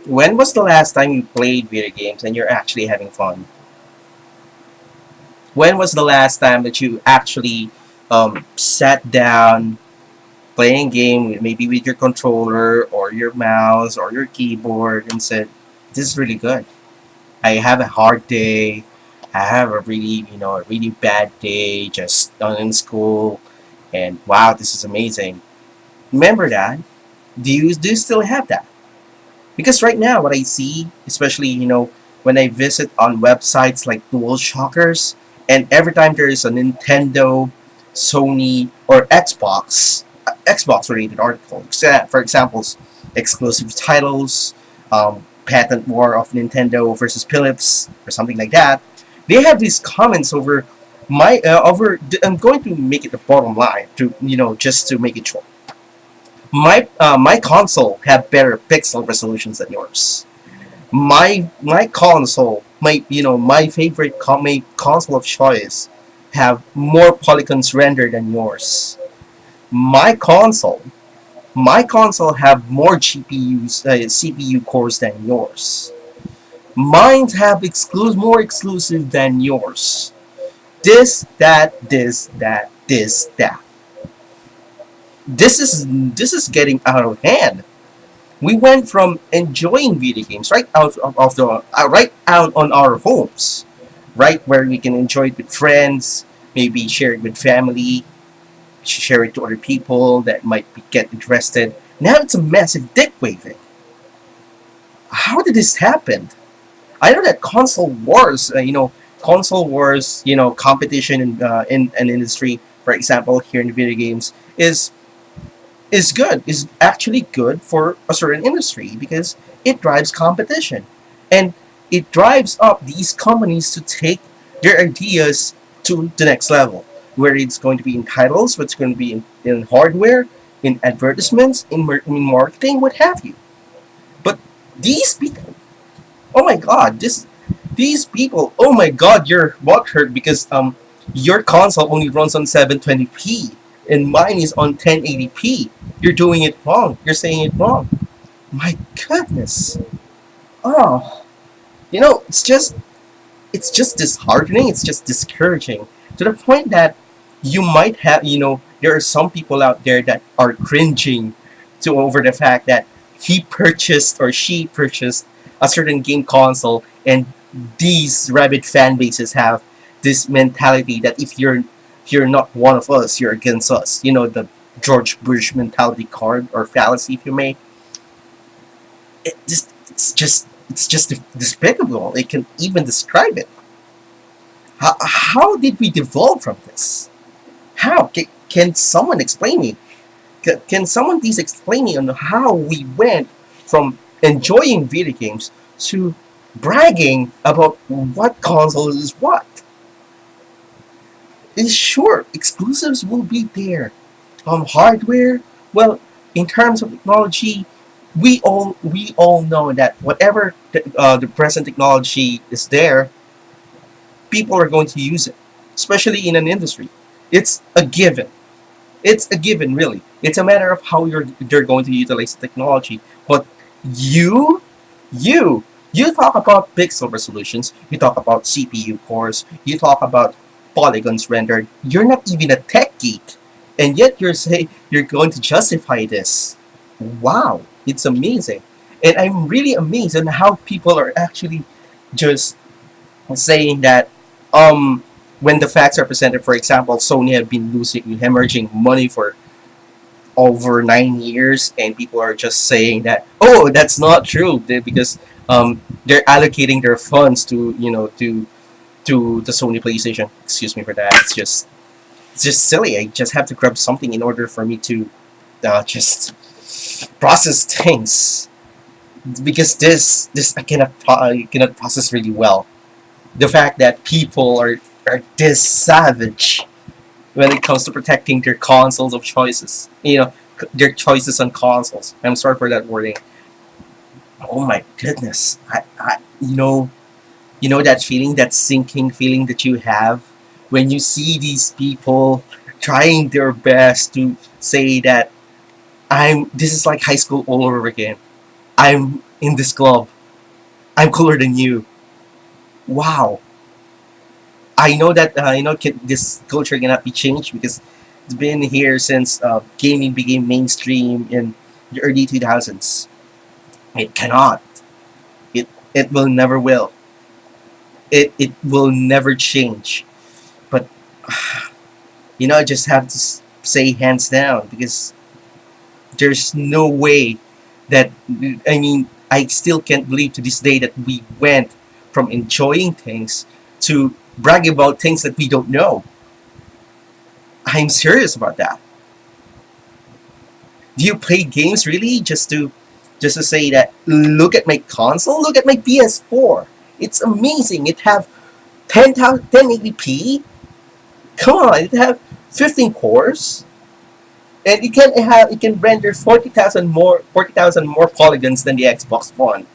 When was the last time you played video games and you're actually having fun? When was the last time that you actually sat down playing game maybe with your controller or your mouse or your keyboard and said, "This is really good. I have a hard day. I have a really a really bad day just done in school, and wow, this is amazing." Remember that? Do you still have that? Because right now, what I see, especially when I visit on websites like Dual Shockers, and every time there is a Nintendo, Sony, or Xbox related article, for examples, exclusive titles, patent war of Nintendo versus Philips, or something like that, they have these comments over my over. I'm going to make it the bottom line to just to make it short. My console have better pixel resolutions than yours. My console, my favorite my console of choice, have more polygons rendered than yours. My console, my console have more CPU cores than yours. Mine have more exclusive than yours. This, that. This is getting out of hand. We went from enjoying video games right out of the right out on our homes, right where we can enjoy it with friends, maybe share it with family, share it to other people that might get interested. Now it's a massive dick waving. How did this happen? I know that console wars, competition in an industry, for example, here in video games, is actually good for a certain industry because it drives competition, and it drives up these companies to take their ideas to the next level, where it's going to be in titles, what's going to be in hardware, in advertisements, in marketing, what have you. But these people, oh my god, these people, oh my god, your butt hurt because your console only runs on 720p and mine is on 1080p. You're doing it wrong. You're saying it wrong. My goodness. Oh, it's just disheartening. It's just discouraging to the point that you might have, there are some people out there that are cringing to over the fact that he purchased or she purchased a certain game console, and these rabid fan bases have this mentality that if you're not one of us, you're against us. The George Bush mentality card or fallacy, if you may. It's just despicable. They can even describe it. How did we devolve from this? How can someone explain me? Can someone please explain me on how we went from enjoying video games to bragging about what console is what? Is sure exclusives will be there. Hardware, well, in terms of technology, we all know that whatever the present technology is there, people are going to use it, especially in an industry. It's a given. It's a given, really. It's a matter of how they're going to utilize the technology. But you, you talk about pixel resolutions. You talk about CPU cores. You talk about polygons rendered. You're not even a tech geek, and yet you're going to justify this. Wow, it's amazing, and I'm really amazed on how people are actually just saying that when the facts are presented. For example, Sony have been losing hemorrhaging money for over 9 years, and people are just saying that, oh, that's not true because they're allocating their funds to the Sony PlayStation. Excuse me for that. It's just silly. I just have to grab something in order for me to just process things, because this I cannot process really well. The fact that people are this savage when it comes to protecting their consoles of choices. Their choices on consoles. I'm sorry for that wording. Oh my goodness. You know that feeling, that sinking feeling that you have when you see these people trying their best to say that this is like high school all over again. I'm in this club. I'm cooler than you. Wow. I know that this culture cannot be changed because it's been here since gaming became mainstream in the early 2000s. It cannot. It will never will. It will never change. But I just have to say hands down because there's no way that I still can't believe to this day that we went from enjoying things to bragging about things that we don't know. I'm serious about that. Do you play games really just to say that look at my console, look at my PS4. It's amazing. It have 1080p. Come on, it have 15 cores. And it can render 40,000 more polygons than the Xbox One.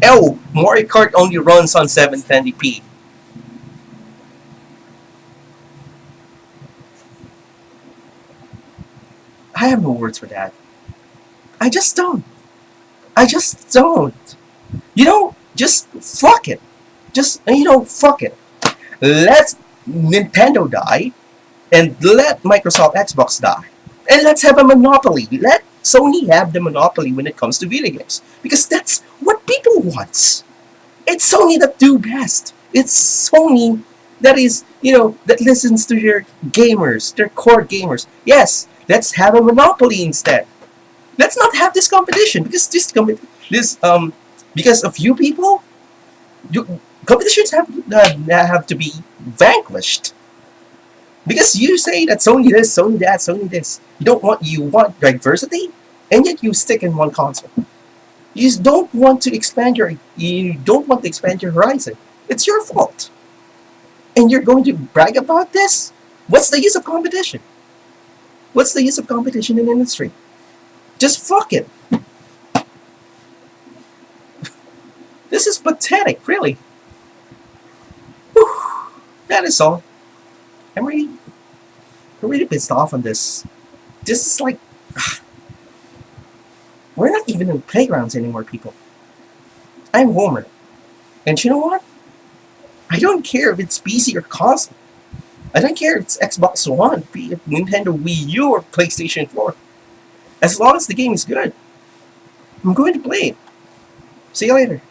Oh, Mario Kart only runs on 720p. I have no words for that. I just don't. I just don't. Just fuck it. Just fuck it. Let Nintendo die, and let Microsoft Xbox die. And let's have a monopoly. Let Sony have the monopoly when it comes to video games. Because that's what people want. It's Sony that do best. It's Sony that listens to their gamers, their core gamers. Yes, let's have a monopoly instead. Let's not have this competition because because of you people, competitions have to be vanquished. Because you say that Sony this, Sony that, Sony this. You want diversity, and yet you stick in one console. You don't want to expand your horizon. It's your fault. And you're going to brag about this? What's the use of competition? What's the use of competition in the industry? Just fuck it. This is pathetic, really. Whew. That is all. I'm really pissed off on this. This is like we're not even in playgrounds anymore, people. I'm Homer. And you know what? I don't care if it's PC or console. I don't care if it's Xbox One, be it Nintendo Wii U or PlayStation 4. As long as the game is good, I'm going to play it. See you later.